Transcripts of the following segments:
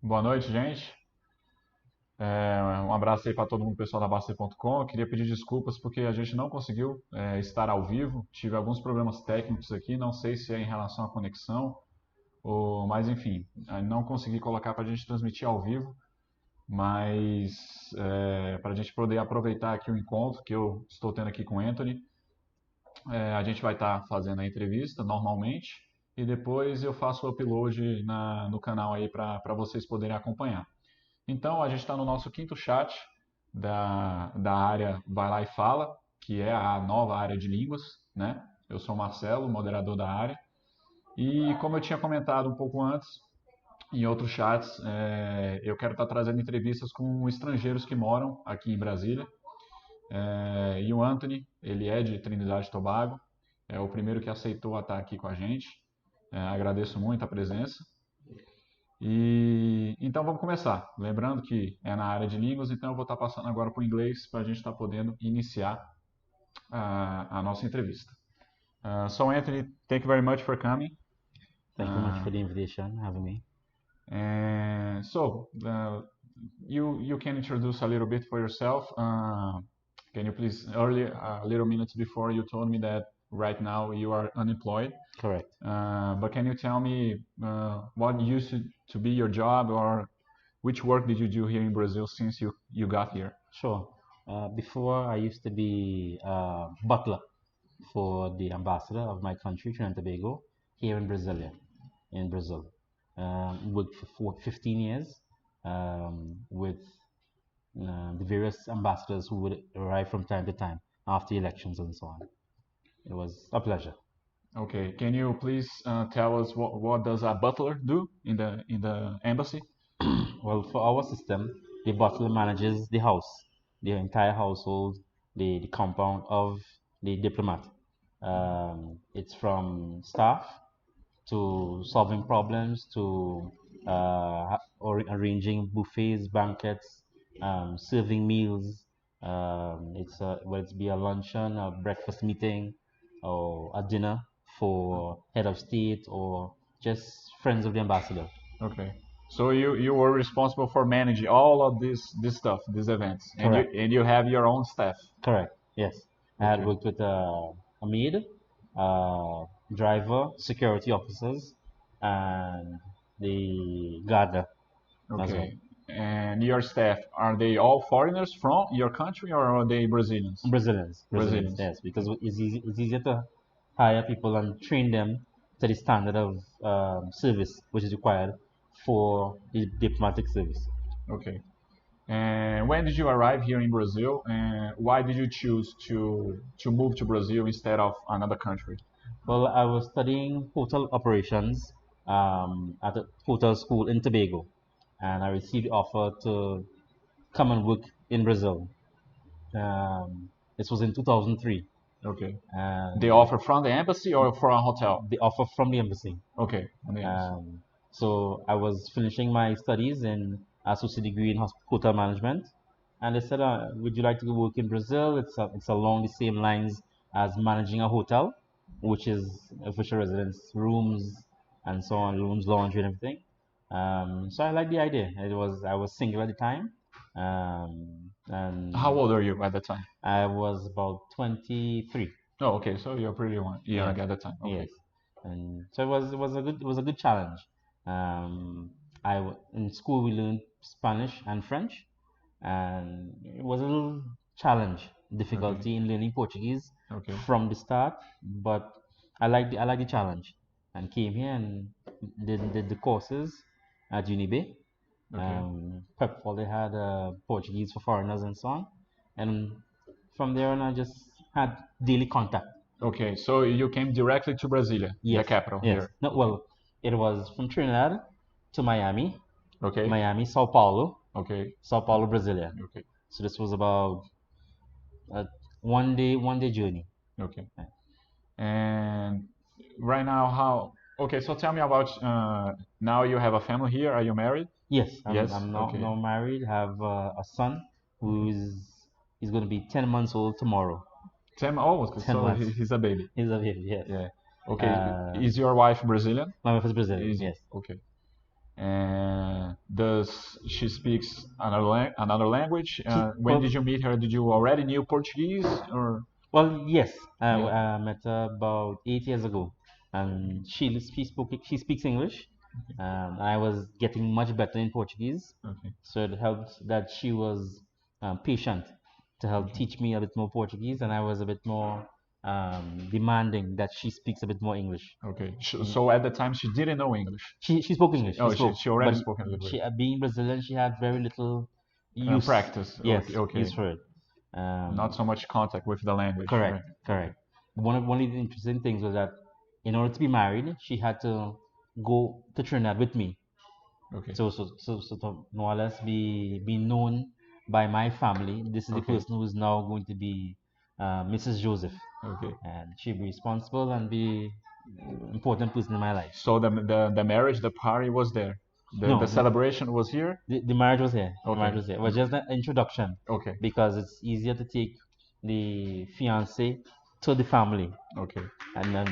Boa noite, gente. Um abraço aí para todo mundo, pessoal da Bastter.com. Eu queria pedir desculpas porque a gente não conseguiu estar ao vivo. Tive alguns problemas técnicos aqui, não sei se é em relação à conexão, mas enfim, não consegui colocar para a gente transmitir ao vivo, mas para a gente poder aproveitar aqui o encontro que eu estou tendo aqui com o Anthony. A gente vai estar fazendo a entrevista normalmente e depois eu faço o upload no canal aí para vocês poderem acompanhar. Então, a gente está no nosso quinto chat da área Vai Lá e Fala, que é a nova área de línguas, né? Eu sou o Marcelo, moderador da área. E como eu tinha comentado um pouco antes, em outros chats, eu quero estar trazendo entrevistas com estrangeiros que moram aqui em Brasília. E o Anthony, ele é de Trinidad&Tobago, é o primeiro que aceitou estar aqui com a gente. Agradeço muito a presença. E então vamos começar. Lembrando que é na área de línguas, então eu vou estar passando agora para o inglês para a gente estar podendo iniciar a nossa entrevista. So Anthony, thank you very much for coming. Thank you very much for the invitation, having me. You can introduce a little bit for yourself. Can you please, earlier, a little minutes before you told me that right now you are unemployed. Correct. But can you tell me what used to be your job, or which work did you do here in Brazil since you got here? Sure. Before I used to be butler for the ambassador of my country, Trinidad&Tobago, here in Brazil. Worked for 15 years with the various ambassadors who would arrive from time to time after elections and so on. It was a pleasure. Okay, can you please tell us what does a butler do in the embassy? Well, for our system, the butler manages the house, the entire household, the compound of the diplomat. It's from staff to solving problems to or arranging buffets, banquets, serving meals. Whether it be a luncheon, a breakfast meeting, or a dinner for head of state or just friends of the ambassador. Okay. So you were responsible for managing all of this stuff, these events, Correct. and you have your own staff. Correct. Yes. I had Okay. worked with a maid, driver, security officers, and the gardener as well. Okay. And your staff, are they all foreigners from your country, or are they Brazilians? Brazilians, yes, because it's easier to hire people and train them to the standard of service which is required for the diplomatic service. Okay. And when did you arrive here in Brazil, and why did you choose to move to Brazil instead of another country? Well, I was studying hotel operations at a hotel school in Tobago, and I received the offer to come and work in Brazil. This was in 2003. Okay. And The offer from the embassy or from a hotel? the offer from the embassy. Okay. On the embassy. So I was finishing my studies in associate degree in hotel management, and they said, "Would you like to go work in Brazil? It's along the same lines as managing a hotel, which is official residence rooms and so on, rooms, laundry, and everything." So I liked the idea. I was single at the time, and How old are you at the time? I was about 23. Oh, okay. So you're pretty young Yes. at the time. Okay. Yes, and so it was a good challenge. Um, in school we learned Spanish and French, and it was a little challenge, difficulty in learning Portuguese Okay. from the start. But I like the challenge, and came here and did the courses at Unibe. Prep while they had Portuguese for foreigners and so on, and from there on I just had daily contact. Okay. So you came directly to Brasilia, the Yes, capital yes. here. No, well, it was from Trinidad to Miami, Okay. Miami, Sao Paulo, Okay. Sao Paulo, Brasilia. Okay. So this was about a one day journey. Okay. And right now, how? Okay. So tell me about now you have a family here. Are you married? Yes, Yes. I'm Okay. now married, have a son he's going to be 10 months old tomorrow. 10. Oh, 10 so months. he's a baby. He's a baby, yes. Yeah. Okay. Uh, Is your wife Brazilian? My wife is Brazilian, Is yes. okay. And does she speaks another language? When Well, did you meet her? Did you already knew Portuguese or? yes, Yeah. I met her about 8 years ago, and she speaks English. I was getting much better in Portuguese, Okay. so it helped that she was patient to help Okay. teach me a bit more Portuguese, and I was a bit more demanding that she speaks a bit more English. Okay. Mm. So at the time she didn't know English. She spoke English. She Oh, spoke, she already but spoke a little bit. she being Brazilian, she had very little use. Practice. Okay. Yes, use Okay. for it. Not so much contact with the language, Correct, right? Okay. correct. One of the interesting things was that in order to be married, she had to go to Trinidad with me. Okay. So to more or less be known by my family. This is the Okay. person who is now going to be Mrs. Joseph, Okay. and she'll be responsible and be important person in my life. So the marriage, the party was there. The No, celebration was here. the marriage was here. The marriage Okay. was here. It was just an introduction Okay. because it's easier to take the fiance to the family Okay. and then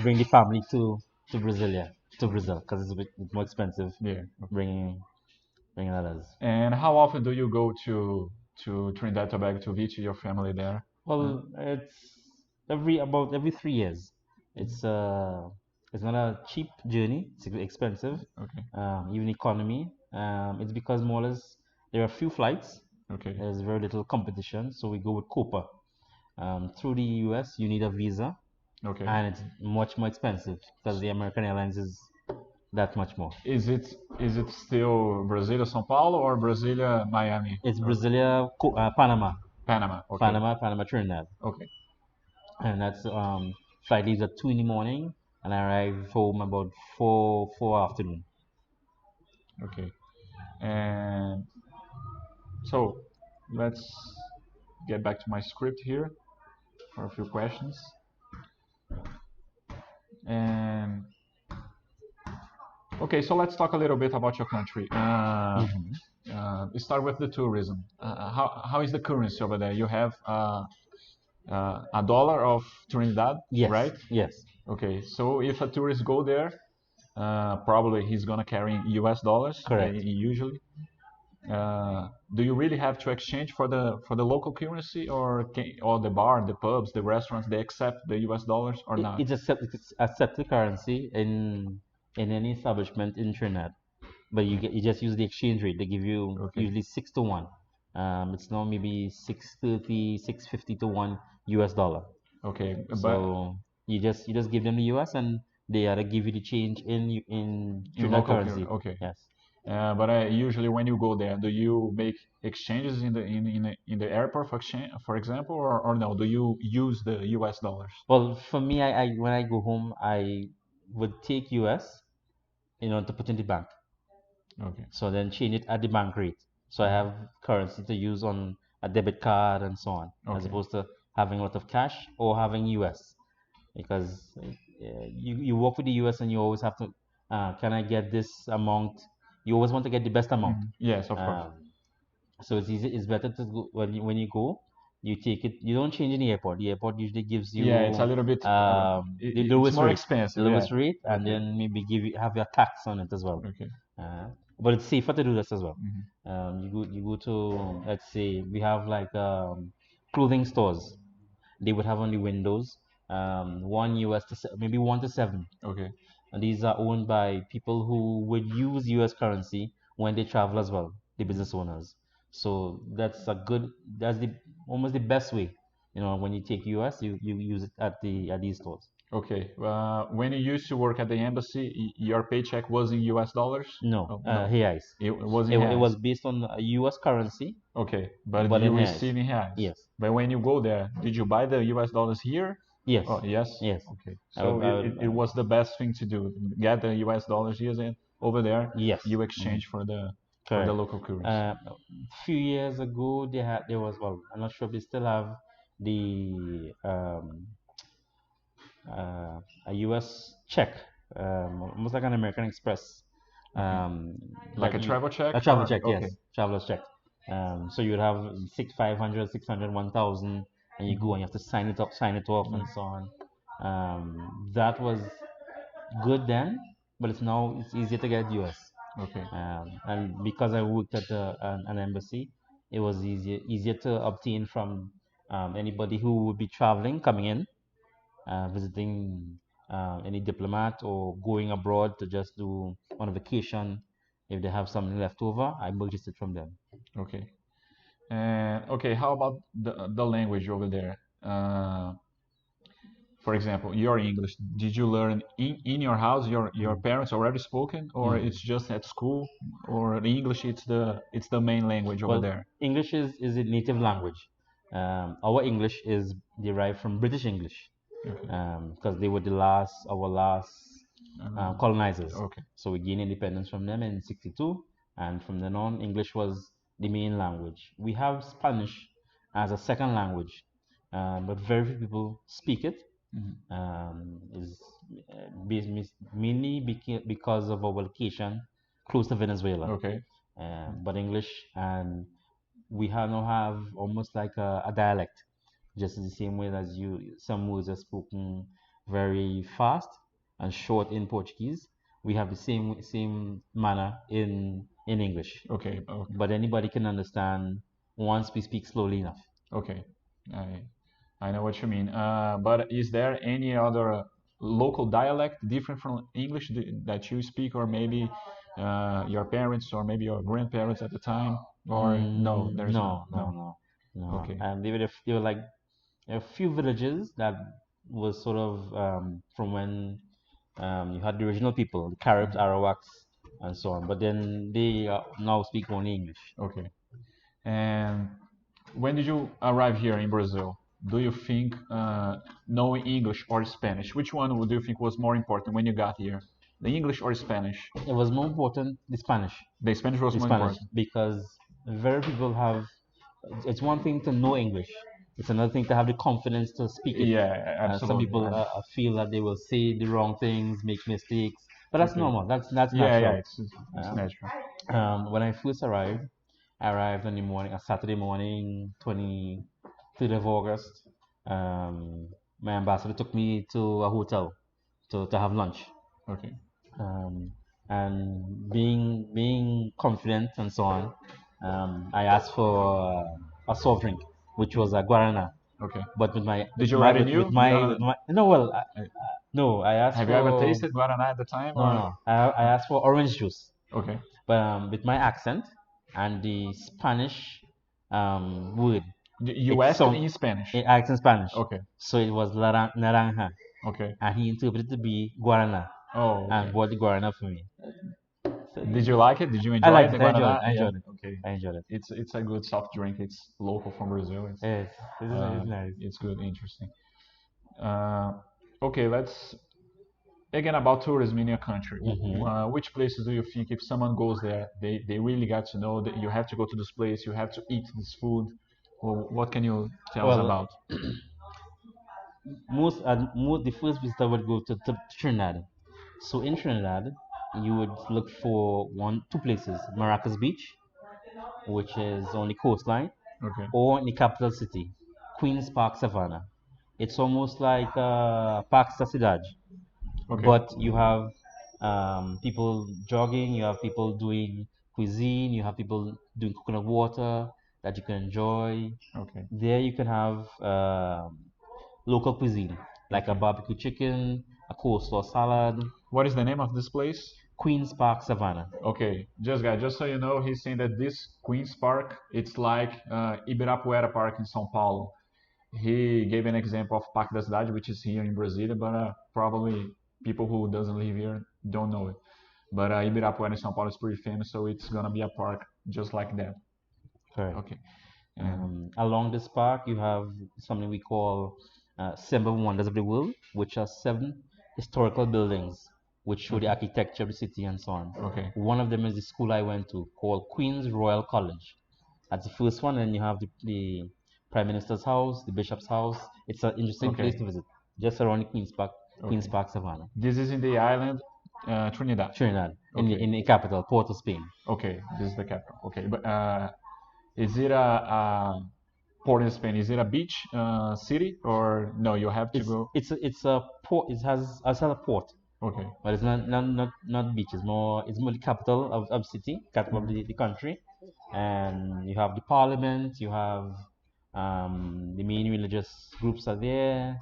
bring the family to Brasilia to Okay. Brazil because it's a bit more expensive Yeah. Okay. bringing others. And how often do you go to Trinidad Tobago to visit your family there? Well, it's about every 3 years. It's it's not a cheap journey. It's expensive, Okay. even economy. It's because more or less there are few flights. Okay. There's very little competition, so we go with Copa. Through the US, you need a visa, Okay. and it's much more expensive because the American Airlines is that much more. Is it still Brasilia, São Paulo, or Brasilia, Miami, It's or Brasilia, Panama, Panama? Okay. Panama, Trinidad, Okay. and that's flight leaves at 2 in the morning, and I arrive home about four afternoon. Okay. And so let's get back to my script here for a few questions. And okay, so let's talk a little bit about your country. Hmm. Start with the tourism. How is the currency over there? You have a dollar of Trinidad, Yes, right? yes. Okay, so if a tourist go there, probably he's gonna carry U.S. dollars Correct. usually. Do you really have to exchange for the local currency, or the bar, the pubs, the restaurants, they accept the U.S. dollars or not? It's accepted currency in any establishment in Trinidad, but you just use the exchange rate. They give you Okay, usually 6 to 1. It's now maybe 630, 650 to 1 US dollar. okay, but So you just give them the US and they either give you the change in in Trinidad local currency, currency. okay. Yes. But usually when you go there, do you make exchanges in the airport for example, or no? Do you use the U.S. dollars? Well, for me, I when I go home, I would take US, to put in the bank. Okay. So then change it at the bank rate. So I have currency to use on a debit card and so on, as Okay. opposed to having a lot of cash or having US. Because you work with the US and you always have to, can I get this amount? You always want to get the best amount. Yes, of course. Um, so it's easy. It's better to go when you go, you take it. You don't change in the airport. The airport usually gives Yeah, it's a you little bit. the It's lowest more rate, expensive. Yeah. and Okay. then maybe have your tax on it as well. Okay. Uh, but it's safer to do this as well. Hmm. You go to, let's say we have like clothing stores. They would have on the windows 1 US to maybe 1 to 7, Okay. and these are owned by people who would use US currency when they travel as well, the business owners. So that's the almost the best way. When you take US, you use it at these stores. Okay. When you used to work at the embassy, your paycheck was in U.S. dollars? No, Oh, no. reais. It was in It reais. was based on a US currency, Okay, but but you in reais. receive in reais. Yes, But when you go there, did you buy the U.S. dollars here? yes, Oh, yes. yes. Okay. So I it would, was the best thing to do. Get the U.S. dollars here, and over there yes. you Hmm. exchange for the Correct. local currency. A few years ago, there was, well, I'm not sure if they still have the a U.S. check, almost like an American Express, Okay. um, Like that a you travel check a travel or check, yes, okay. traveler's check. So you would have 500, 600, 1,000, and you go and you have to sign it off, and so on. That was good then, but it's easier to get US. Okay. And because I worked at an embassy, it was easier to obtain from anybody who would be traveling, coming in, visiting any diplomat or going abroad to just do on a vacation. If they have something left over, I purchased it from them. Okay. And okay, how about the language over there? For example, your English. Did you learn in your house? Your Mm. parents already spoken, or Mm. it's just at school, or the English it's the main language over Well, there? English is a native language. Our English is derived from British English Okay. because they were our last colonizers. Okay. So we gained independence from them in 62, and from then on, English was the main language. We have Spanish as a second language, but very few people speak it. Mhm. Is mainly because of our location close to Venezuela. Okay. But English, and now have almost like a dialect, just in the same way as some words are spoken very fast and short in Portuguese. We have the same manner in English, Okay. Okay. but anybody can understand once we speak slowly enough. Okay. I I know what you mean. But is there any other local dialect different from English that you speak, or maybe your parents, or maybe your grandparents at the time, or no? There's not. No, no, No. no, no. Okay. They were like a few villages that was sort of from when you had the original people, the Caribs, Arawaks, and so on. But then they now speak only English. Okay. And when did you arrive here in Brazil? Do you think knowing English or Spanish, which one would you think was more important when you got here? The English or Spanish? It was more important the Spanish, The Spanish was the more Spanish, important. because very people have. It's one thing to know English. It's another thing to have the confidence to speak it. Yeah, Some absolutely. people feel that they will say the wrong things, make mistakes, but that's Okay. normal. That's Yeah, yeah, natural. it's Um, natural. when I first arrived, I arrived in the morning, a Saturday morning, 23rd of August. My ambassador took me to a hotel to have lunch. Okay. Um, and being confident and so on, I asked for a soft drink, which was a guarana. Okay. But Did you already with knew? my no, well, Uh, no, I asked have you ever for tasted guarana at the time, no, or? no, I asked for orange juice, Okay. but with my accent and the Spanish word, You it asked sound in Spanish. it acts in Spanish, Okay. so it was naranja, Okay. and he interpreted it to be guarana Oh, okay. and bought the guarana for me. So Did you like it? Did you I enjoy it, liked the it. I enjoyed it. guarana? I Yeah. enjoyed it. Okay. I enjoyed it. It's a good soft drink. It's local from Brazil. Yes, Uh, it's nice. it's good, interesting. Uh, okay, let's again about tourism in your country. Hmm. Which places do you think if someone goes there, they really got to know that you have to go to this place, you have to eat this food? Well, what can you tell us Well, about? the first visitor would go to Trinidad. So in Trinidad, you would look for two places: Maracas Beach, which is on the coastline, Okay. or in the capital city, Queens Park Savannah. It's almost like Park Ciudad, Okay. but you have people jogging, you have people doing cuisine, you have people doing coconut water that you can enjoy. Okay. There you can have local cuisine, like a Okay. barbecue chicken, a coleslaw salad. What is the name of this place? Queens Park Savannah. Okay, just guys, just so you know, he's saying that this Queen's Park, it's like Ibirapuera Park in São Paulo. He gave an example of Parque da Cidade, which is here in Brasília, but probably people who doesn't live here don't know it. But Ibirapuera in São Paulo is pretty famous, so it's gonna be a park just like that. Correct. Okay, and Along this park, you have something we call Seven Wonders of the World, which are seven historical buildings which show the okay, architecture of the city and so on. okay, One of them is the school I went to called Queen's Royal College. That's the first one, and you have the Prime Minister's house, the Bishop's house. It's an interesting place okay, to visit, just around the Queen's okay. Park Savannah, This is in the island, Trinidad. Trinidad, Okay, in the capital, Port of Spain. okay, this is the capital. Okay, but is it a port in Spain? Is it a beach city or no? You have to go. It's a port. It has a port. Okay. but it's not beaches. More it's more the capital of city, capital of Mhm. the country, and you have the parliament. You have the main religious groups are there.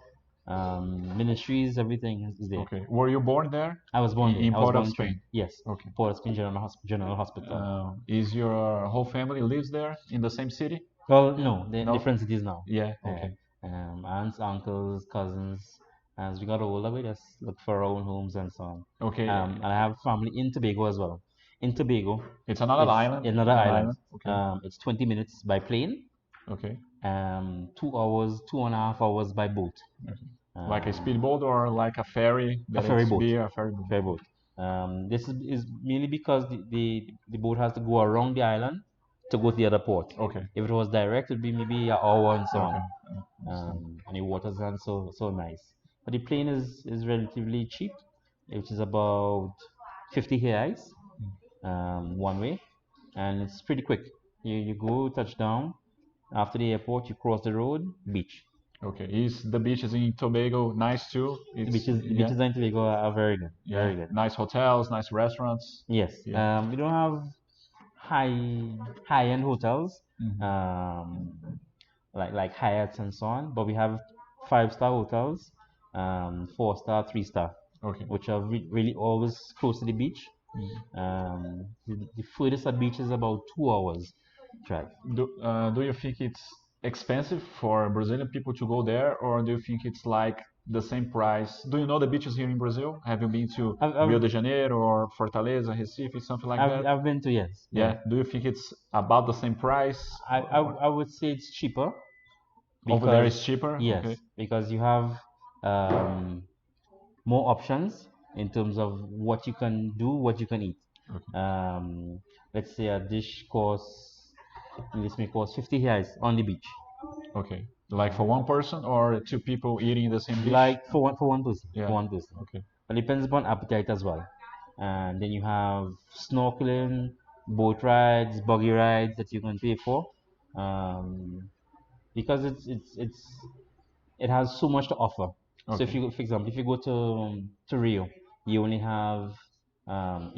Ministries, everything is there. Okay. Were you born there? I was born there. In I was Port of born in Trinidad. Spain. Yes, Okay. Port of Spain General Hospital. Is your whole family lives there in the same city? Well, no, they're No? different cities now. Yeah. Uh, Okay. aunts, uncles, cousins. As we got older, we just look for our own homes and so on. Okay. And I have family in Tobago as well. In Tobago, It's another it's island. another It's an island. island. Okay. It's 20 minutes by plane, Okay. 2 hours, 2.5 hours by boat. Okay. Like a Um, speedboat or like a ferry a that ferry it's boat. big, a ferry boat. Ferry boat. This is mainly because the boat has to go around the island to go to the other port. Okay. If it was direct, it'd be maybe an hour and so Okay. on. Understand. And the waters aren't so nice. But the plane is relatively cheap, which is about 50 reais one way, and it's pretty quick. You go touchdown. After the airport, you cross the road, beach. Okay. Is the beaches in Tobago nice too? It's The yeah. beaches in Tobago are very good, Yeah. very good. Nice hotels, nice restaurants. Yes, Yeah. we don't have high end hotels, Mhm. um, like Hyatt's and so on, but we have 5-star hotels, 4-star, 3-star, Okay. which are really always close to the beach. The furthest at beach is about 2 hours drive. Do you think it's expensive for Brazilian people to go there, or do you think it's like the same price? Do you know the beaches here in Brazil? Have you been to I've, Rio I've, de Janeiro or Fortaleza, Recife, something like I've, that? I've been to, yes, yeah. Yeah. Do you think it's about the same price? I would say it's cheaper Over there because, is cheaper? yes, Okay. because you have um, more options in terms of what you can do, what you can eat. Okay. Um, let's say a dish costs, this may cost 50 reais on the beach. Okay. Like for one person or two people eating the same dish? Like for one person, Yeah. for one person. Okay. But it depends upon appetite as well. And then you have snorkeling, boat rides, buggy rides that you can pay for. Um, because it has so much to offer. So if Okay. you, for example, if you go to Rio, you only have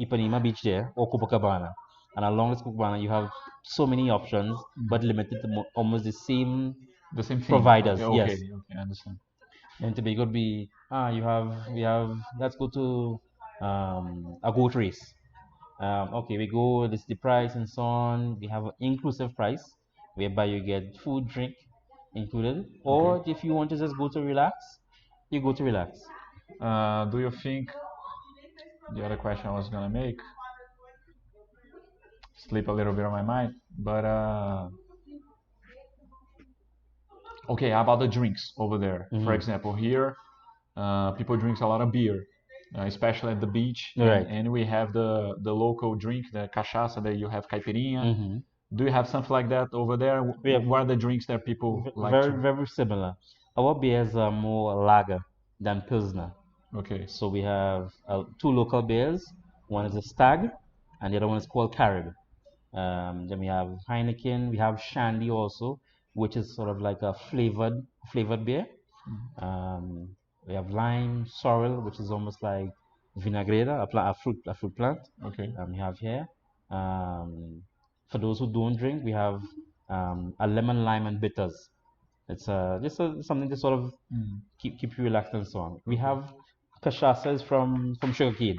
Ipanema Beach there or Copacabana, and along this Copacabana you have so many options, but limited to almost the same The same thing. Okay. providers. Okay. Yes, Okay. I understand. and Tobago would be you have we have let's go to a goat race. Okay, we go, this is the price and so on. We have an inclusive price whereby you get food, drink included. Okay. Or if you want to just go to relax, you go to relax. Do you think the other question I was gonna make slip a little bit on my mind, but okay, how about the drinks over there? For Mm-hmm. example, here people drink a lot of beer, especially at the beach, All right. and we have the local drink, the cachaça that you have caipirinha. Mm-hmm. Do you have something like that over there? We have What are the drinks that people like very to? very similar. Our beers are more lager than pilsner. Okay, So we have two local beers. One is a Stag, and the other one is called Carib. Then we have Heineken. We have Shandy also, which is sort of like a flavored beer. We have lime, sorrel, which is almost like vinagreta, a fruit plant. okay. We have here. Um, for those who don't drink, we have a lemon, lime, and bitters. It's something to sort of Mm, keep you relaxed and so on. We okay. have cachaças from sugarcane.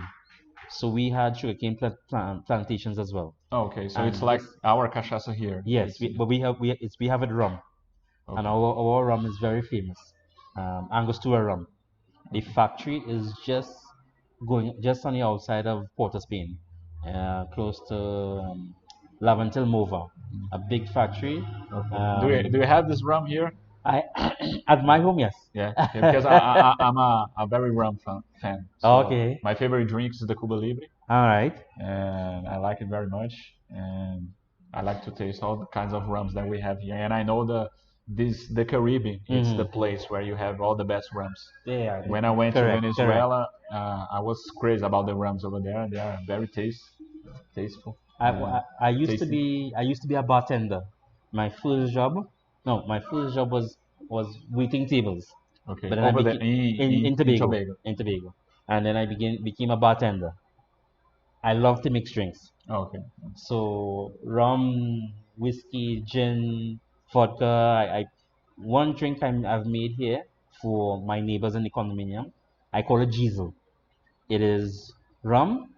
So we had sugarcane plantations as well. Oh, okay, so it's And like this, our cachaça here. yes, It's but we have it rum, and okay, our rum is very famous. Angostura rum. The okay, factory is just on the outside of Port of Spain, close to Laventil Mova, a big factory. okay. Do you Um, have this rum here? I at my home, yes. Yeah, okay, because I'm a very rum fan. So Okay. my favorite drink is the Cuba Libre, All right. and I like it very much. And I like to taste all the kinds of rums that we have here. And I know the Caribbean, it's the Mm-hmm. place where you have all the best rums. Yeah. When I went to Correct. Correct. Venezuela, I was crazy about the rums over there. They are very tasteful, I used to tasty. be a bartender. My first job, no, my first job was waiting tables. Okay, But then I over there became in in Tobago, Tobago. in Tobago. and then I became a bartender. I love to mix drinks. Okay. So rum, whiskey, gin, vodka. One drink I've made here for my neighbors in the condominium. I call it diesel. It is rum,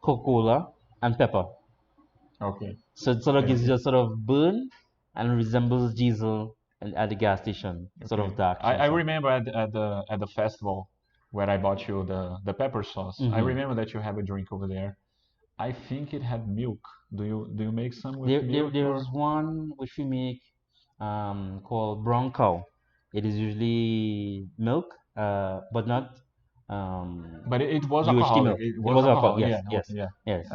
Coca-Cola, and pepper. Okay. So it sort of gives Okay. you a sort of burn and resembles diesel at the gas station, sort Okay. of dark and I so on. remember at the festival where I bought you the pepper sauce. I Hmm. remember that you have a drink over there. I think it had milk. Do you make some with milk There's or? one which we make called brown cow. It is usually milk, but not But it was UHT alcoholic. milk. It It was was alcohol. alcohol. Yes, Yeah. yes, Okay. Yeah. yes.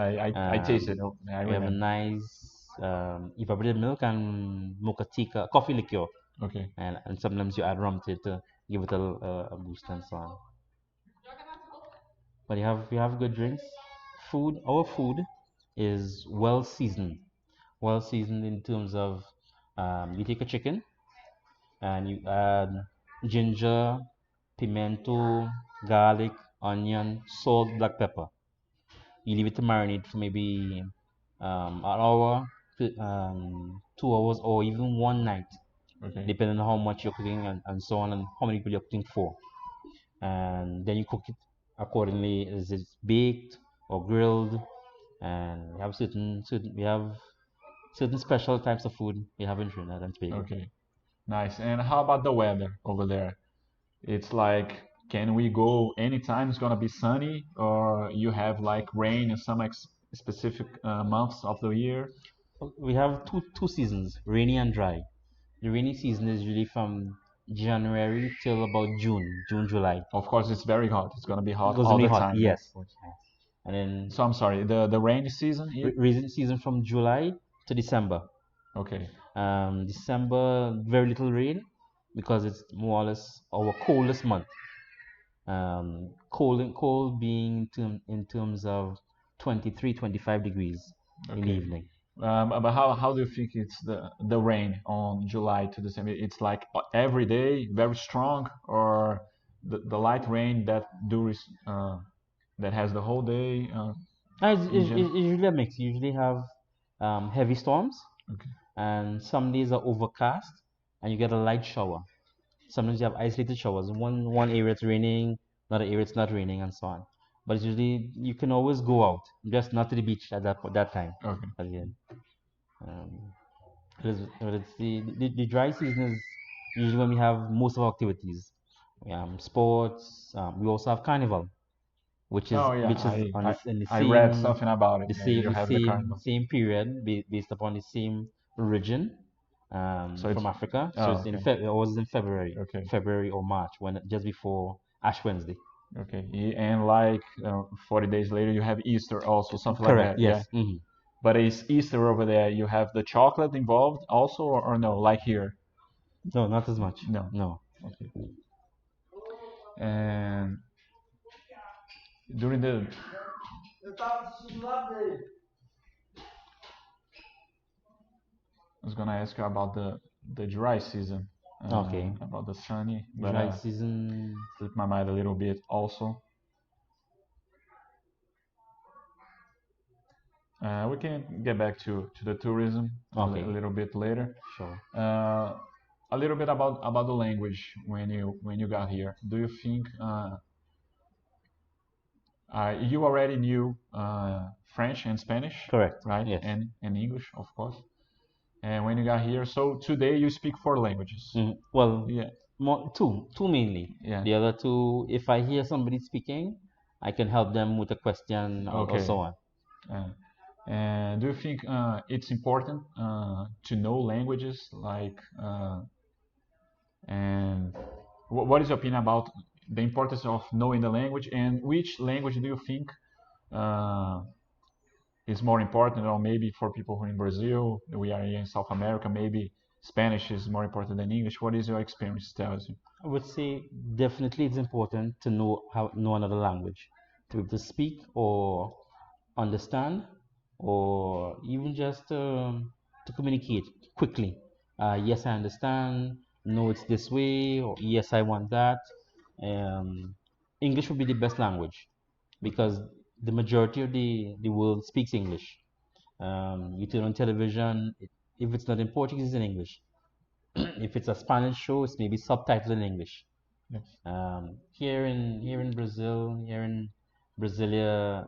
I tasted. Oh, I We have a remember. nice evaporated milk and mocha tika, coffee liqueur, Okay. and sometimes you add rum to it to give it a boost and so on. But you have good drinks. Our food is well seasoned in terms of you take a chicken and you add ginger, pimento, garlic, onion, salt, black pepper. You leave it to marinate for maybe an hour, 2 hours, or even one night, Okay. depending on how much you're cooking and so on, and how many people you're cooking for. And then you cook it accordingly. Is it baked or grilled? And we have certain special types of food we have in Trinidad and Tobago. Okay. Nice. And how about the weather over there? It's like, can we go anytime? It's gonna be sunny, or you have like rain in some specific months of the year? We have two seasons, rainy and dry. The rainy season is usually from January till about June, July. Of course, it's very hot. It's gonna be It hot goes to all be the hot, time, of yes. course. Yes. And then So I'm sorry, the rainy season here? rainy season from July to December. Okay, December, very little rain because it's more or less our coldest month. Cold being in terms of 23, 25 degrees in the okay. evening. But how do you think it's the rain on July to December? It's like every day, very strong, or the light rain that has the whole day in general? It's usually a mix. You usually have heavy storms, Okay, and some days are overcast, and you get a light shower. Sometimes you have isolated showers. One area it's raining, another area it's not raining, and so on. But it's usually you can always go out, just not to the beach at that time. okay. Again, um, but it's the dry season is usually when we have most of our activities, sports. We also have carnival, Oh yeah, which is on in the I read something about it. Yeah, you have the carnival. same period based upon the same region So from it's Africa. So oh it's okay, it was in okay, February or March when just before Ash Wednesday. okay. And like 40 days later, you have Easter also, something like Correct. that. Yeah. Yes. Hmm. But is Easter over there? You have the chocolate involved also, or no? Like here? No, not as much. No. No. Okay. And during the I was gonna ask you about the dry season, Okay. about the sunny, but Dry season. slipped my mind a little bit also. We can get back to the tourism a Okay. little bit later. Sure. Uh, a little bit about the language when you got here. Do you think you already knew French and Spanish, Correct. right? Yes. And English, of course. And when you got here, so today you speak four languages. Well, Yeah, two mainly. yeah. The other two, if I hear somebody speaking, I can help them with a question or Okay. so on. Uh, and do you think it's important to know languages like and what is your opinion about the importance of knowing the language and which language do you think uh, is more important, or maybe for people who are in Brazil, we are here in South America, maybe Spanish is more important than English. What is your experience tells you? I would say definitely it's important to know another language, to be able to speak or understand, or even just to communicate quickly. Yes, I understand. No, it's this way, or yes, I want that. Um, English would be the best language because the majority of the world speaks English. You turn on television, if it's not in Portuguese, it's in English. If it's a Spanish show, it's maybe subtitled in English. Yes. Here in Brazil, here in Brasilia,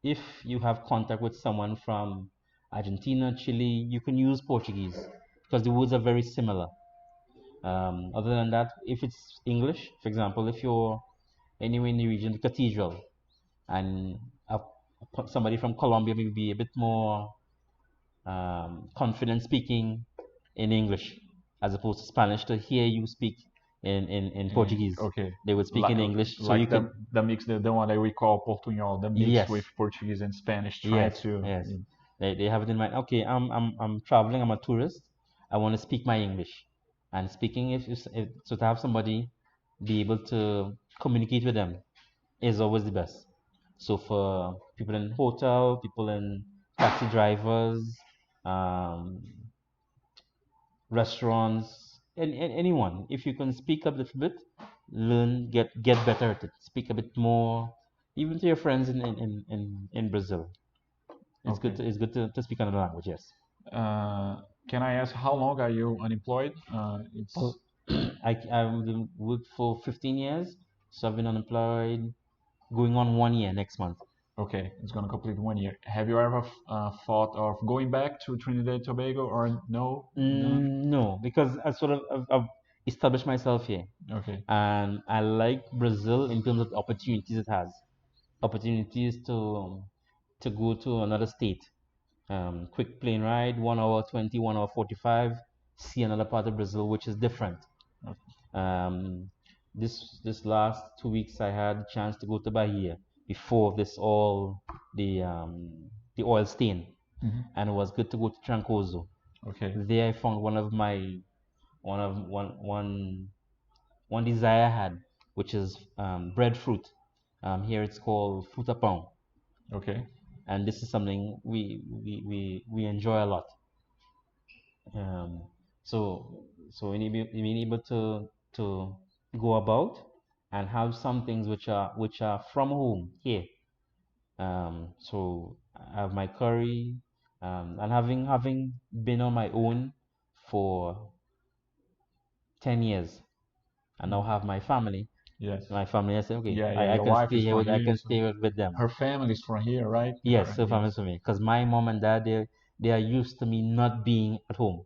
if you have contact with someone from Argentina, Chile, you can use Portuguese because the words are very similar. Other than that, if it's English, for example, if you're anywhere in the region, the cathedral, and a, somebody from Colombia may be a bit more confident speaking in English as opposed to Spanish to hear you speak in Portuguese. Okay. They would speak in English, so you Like could. the mix, the one that we call Portuñol, the mix Yes, with Portuguese and Spanish, trying yes, to. yes. They have it in mind. Okay, I'm traveling. I'm a tourist. I want to speak my English, and speaking if so to have somebody be able to communicate with them is always the best. So for people in hotel, people in taxi drivers, um, restaurants, and anyone, if you can speak a little bit, learn, get better at it. Speak a bit more, even to your friends in Brazil. It's good Okay. to speak another language. Yes. Can I ask how long are you unemployed? Well, It's I've been worked for 15 years, so I've been unemployed, going on 1 year next month. okay. It's gonna complete 1 year. Have you ever thought of going back to Trinidad and Tobago or no? None. No, because I've established myself here, Okay. and I like Brazil in terms of the opportunities it has. Opportunities to go to another state. Quick plane ride, 1 hour 20, 1 hour 45, see another part of Brazil, which is different. Okay. This last 2 weeks, I had a chance to go to Bahia before this all the oil stain, and it was good to go to Trancoso. Okay. There, I found one of my one of one desire I had, which is breadfruit. Here it's called fruta pão, Okay. and this is something we enjoy a lot. Um, so being able to go about and have some things which are from home here. So I have my curry, and having been on my own for 10 years, and now have my family. Yes. My family, I say, okay, Yeah, yeah. I Your can wife stay is here from with I here, can so stay with them. her family's from here, right? Yes, so Yes. family for me, because my mom and dad they are used to me not being at home,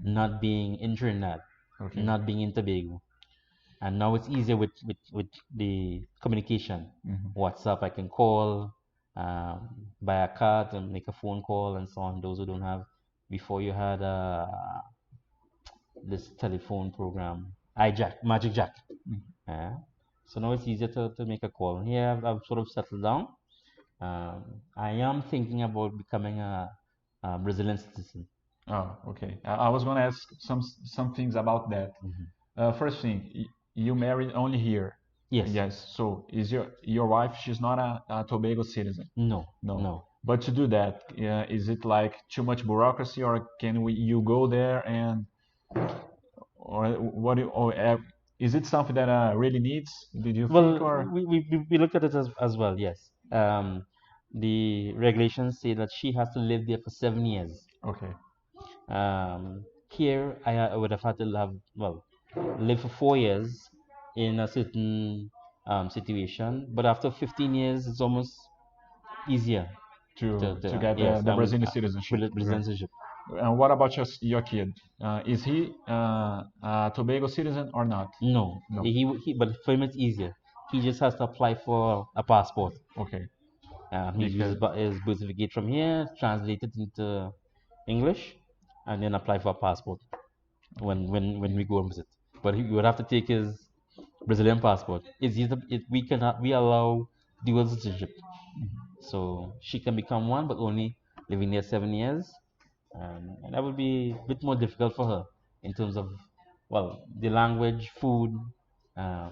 not being in Trinidad, Okay. not being in Tobago, and now it's easier with the communication. WhatsApp, I can call, buy a card and make a phone call and so on. Those who don't have, before you had this telephone program, iJack, Magic Jack. Yeah. So now it's easier to make a call. Here I've sort of settled down. I am thinking about becoming a Brazilian citizen. Oh, okay. I was gonna ask some things about that. First thing, you married only here. Yes. Yes. So is your wife? She's not a Tobago citizen. No. No. No. But to do that, is it like too much bureaucracy, or can you go there and or what? Or is it something that really needs? Did you think Well, or we looked at it as well. Yes. The regulations say that she has to live there for 7 years. okay? Here I would have had to live for 4 years in a certain situation, but after 15 years, it's almost easier To get yes, the Brazilian with citizenship. Okay. citizenship. And what about your kid? Is he a Tobago citizen or not? No, No. but for him it's easier. He just has to apply for a passport. Okay. He uses Because his birth certificate from here, translate it into English, and then apply for a passport when we go and visit. But he would have to take his Brazilian passport. We allow dual citizenship, so she can become one, but only living there 7 years, and that would be a bit more difficult for her in terms of the language, food, um,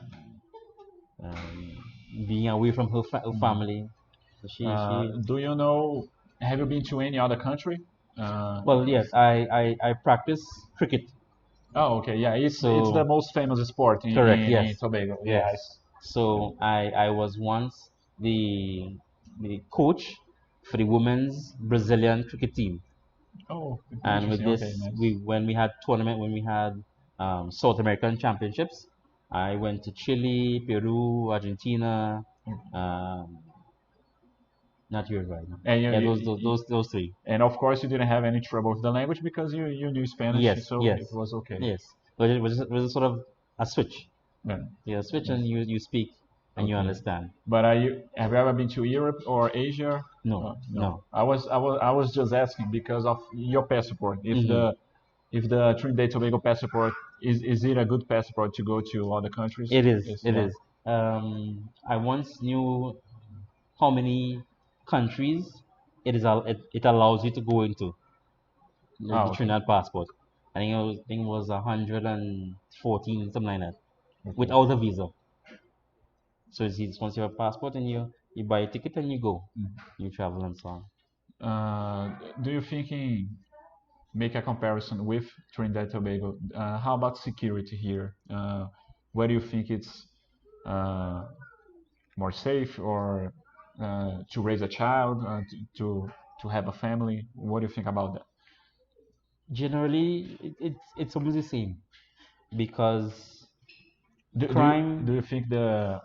um, being away from her family. So she do you know? Have you been to any other country? Uh, Well, yes, I practice cricket. oh, okay. Yeah, it's the So most famous sport correct, in yes, Tobago. yes. Yes. So I was once the the coach for the women's Brazilian cricket team. Oh, And with interesting. Okay, this, nice. we when we had tournament, when we had South American championships, I went to Chile, Peru, Argentina, um, not Uruguay. No. And Yeah, those three. and of course you didn't have any trouble with the language because you knew Spanish, Yes, so yes, it was okay. yes. But it was sort of a switch. Yeah. Yeah, switch, Yes. and you speak and you Okay. understand. But are you have you ever been to Europe or Asia? No, No. no. I was just asking because of your passport. Hmm. If the Trinidad Tobago passport is it a good passport to go to other countries? It is. Yes, It yeah. is. I once knew how many countries it allows you to go into the Okay. Trinidad passport. I think it was 114, something like that, Okay. without a visa. So it's once you have a passport and you buy a ticket and you go, you travel and so on. Do you thinking make a comparison with Trinidad Tobago? How about security here? Where do you think it's uh, more safe or to raise a child, to have a family? What do you think about that? Generally, it's almost the same because Do you crime. think the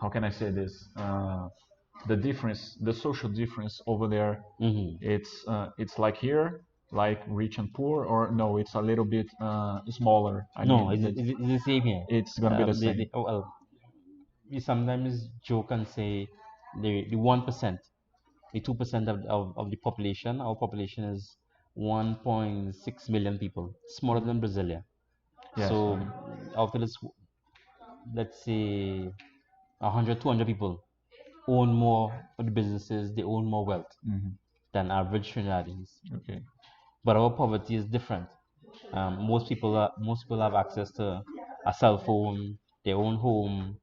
how can I say this? The difference, the social difference over there, Hmm. it's like here, like rich and poor, or no, it's a little bit smaller. I No, mean, it's the same here. it's gonna be the same. Well, we sometimes joke and say the 1%, the 2% of the population. Our population is 1.6 million people, smaller than Brasilia. Yes. So out of this, let's say 100, 200 people own more of the businesses, they own more wealth Hmm. than average Trinidadians. Okay. But our poverty is different. Most people have access to a cell phone, their own home,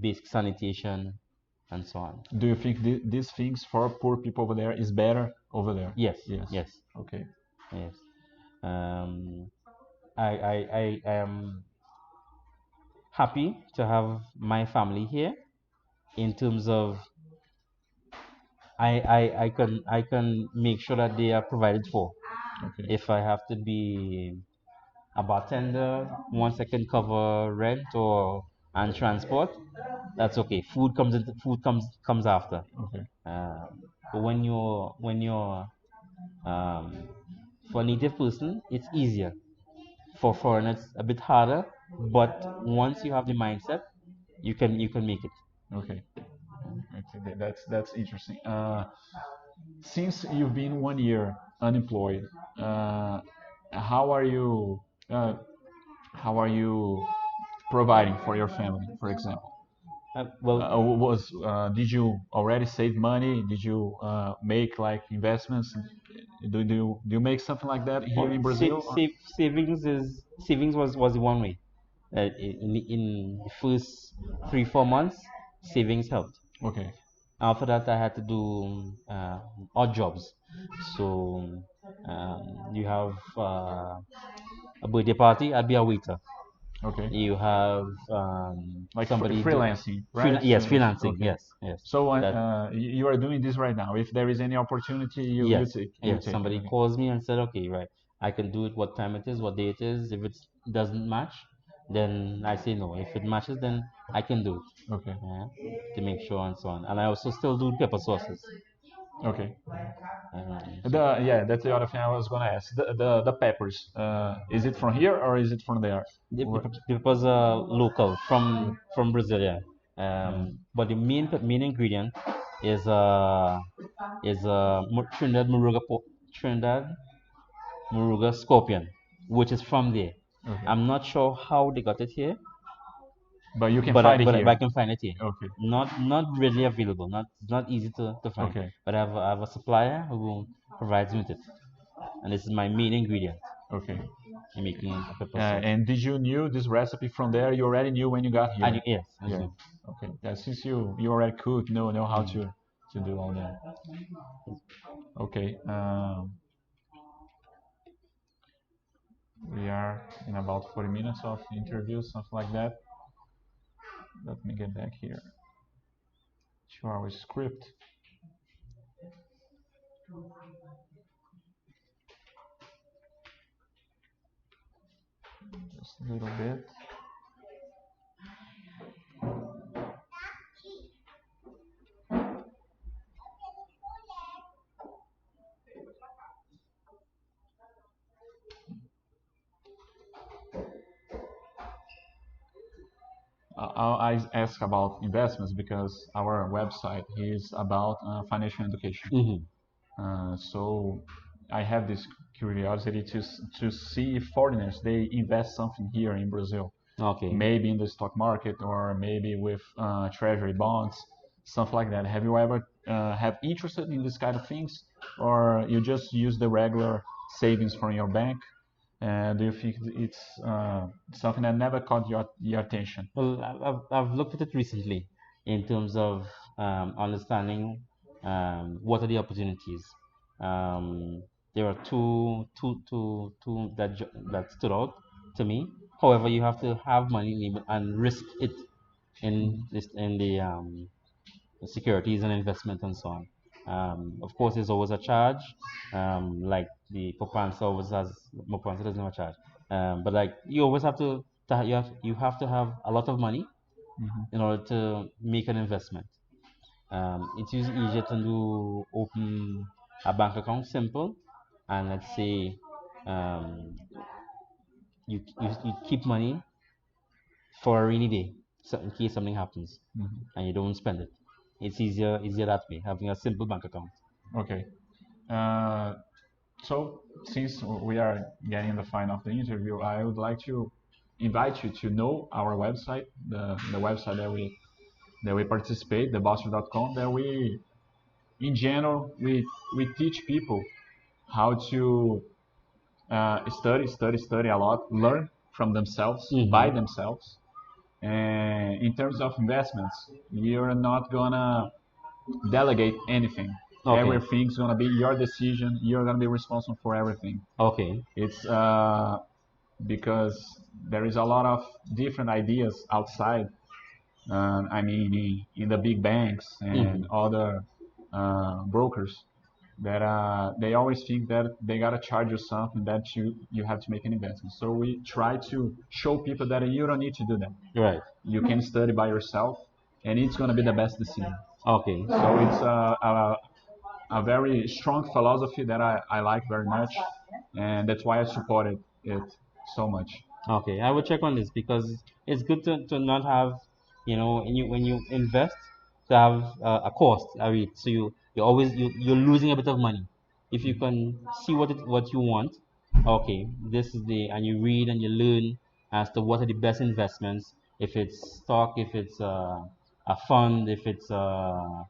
basic sanitation, and so on. Do you think these things for poor people over there is better over there? Yes, Yes. yes, Okay. yes. Um, I am happy to have my family here in terms of I can make sure that they are provided for. Okay. If I have to be a bartender, once I can cover rent or and transport, that's okay. Food comes after. Okay. Uh, but when you're um, for a native person, it's easier. For foreigners, a bit harder. But once you have the mindset, you can make it. Okay. Okay. That's interesting. Since you've been 1 year unemployed, uh, how are you? Uh, how are you providing for your family, for example? Well, Did you already save money? Did you make like investments? Do you make something like that here in Brazil? savings was the one way. In the first 3 4 months, savings helped. Okay, After that, I had to do odd jobs. So you have a birthday party, I'd be a waiter. okay, You have like somebody do freelancing, right? yes, Freelancing. freelancing. Okay. Yes, yes. So That you are doing this right now. If there is any opportunity, you yes, take yes. it. Somebody Okay. calls me and said, okay, right, I can do it. What time it is, what day it is. If it doesn't match, then I say no. If it matches, then I can do it. Okay. Yeah, to make sure and so on. And I also still do pepper sauces. Okay. So Yeah, that's the other thing I was gonna ask. The peppers. Is it from here or is it from there? Where- the peppers are local yeah. from Brazil, yeah. Yeah. But the main ingredient is Trinidad Moruga scorpion, which is from there. Okay. I'm not sure how they got it here, But you can but I, find it but, I, but I here. can find it here. Okay. Not readily available, not easy to find. Okay. But I have a supplier who provides me with it, and this is my main ingredient Okay. in making a pepper sauce. And did you knew this recipe from there? You already knew when you got I here. knew, yes, I Yeah. knew. Okay. Yeah. Since you already could know how Mm. to do all that. Okay. We are in about 40 minutes of interview, something like that. let me get back here to our script. Just a little bit. I ask about investments because our website is about financial education. Mm-hmm. So I have this curiosity to see if foreigners they invest something here in Brazil, Okay. maybe in the stock market or maybe with treasury bonds, something like that. Have you ever have interested in this kind of things, or you just use the regular savings from your bank? Do you think it's something that never caught your attention? Well, I've looked at it recently in terms of understanding what are the opportunities. There are two that stood out to me. However, you have to have money and risk it in the securities and investment and so on. Of course, there's always a charge. Like the Popansa always has, Popansa doesn't have a charge. But like you always have you have to have a lot of money in order to make an investment. It's usually easier to open a bank account simple, and let's say um, you keep money for a rainy day, so in case something happens and you don't spend it. It's easier that way, having a simple bank account. Okay. Uh, so since we are getting the final of the interview, I would like to invite you to know our website, the website that we participate, the Bastter.com, that we in general we teach people how to study a lot, learn from themselves, by Mm-hmm. themselves. And in terms of investments, you're not gonna delegate anything. Okay. Everything's gonna be your decision. You're gonna be responsible for everything. Okay. It's because there is a lot of different ideas outside. I mean, in the big banks and Mm-hmm. other brokers that they always think that they gotta charge you something that you have to make an investment. So we try to show people that you don't need to do that. Right. You can study by yourself, and it's gonna be the best decision. Okay. So it's a very strong philosophy that I like very much, and that's why I supported it so much. Okay, I will check on this because it's good to not have, when you invest, to have a cost. I mean, so you're losing a bit of money. If you can see what you want, okay, this is the and you read and you learn as to what are the best investments. If it's stock, if it's a fund, if it's um,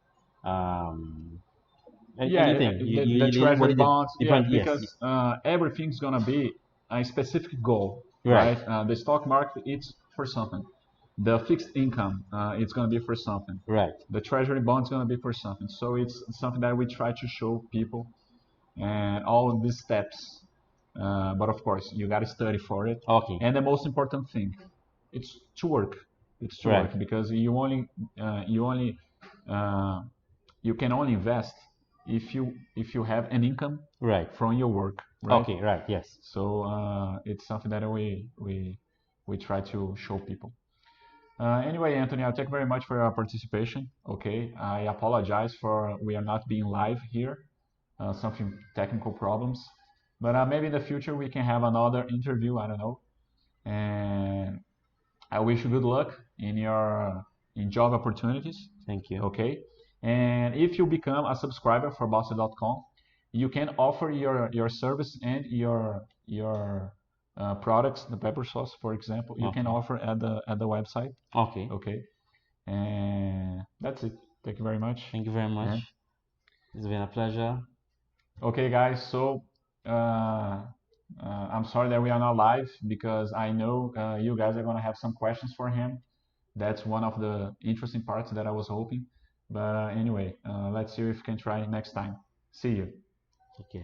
Yeah, anything, the you learn what treasury the bonds. Yeah, different. Yes, because everything's gonna be a specific goal, right, right? The stock market it's for something. The fixed income it's gonna be for something. right. The treasury bond's gonna be for something. So it's something that we try to show people and all these steps. But of course, you gotta study for it. Okay, And the most important thing, it's to work. It's to right. work because you only uh, you can only invest if you have an income Right. from your work, right? Okay, right, yes. So it's something that we try to show people. Anyway, Anthony, I'll thank you very much for your participation. Okay, I apologize for we are not being live here, something technical problems, but maybe in the future we can have another interview. I don't know, and I wish you good luck in job opportunities. Thank you. Okay, and if you become a subscriber for Bastter.com, you can offer your service and your products, the pepper sauce, for example. You can Okay. offer at the website. Okay. Okay, and that's it. Thank you very much. Thank you very much. And It's been a pleasure. okay, guys. So I'm sorry that we are not live because I know you guys are gonna have some questions for him. That's one of the interesting parts that I was hoping. But anyway, let's see if we can try next time. See you. Okay.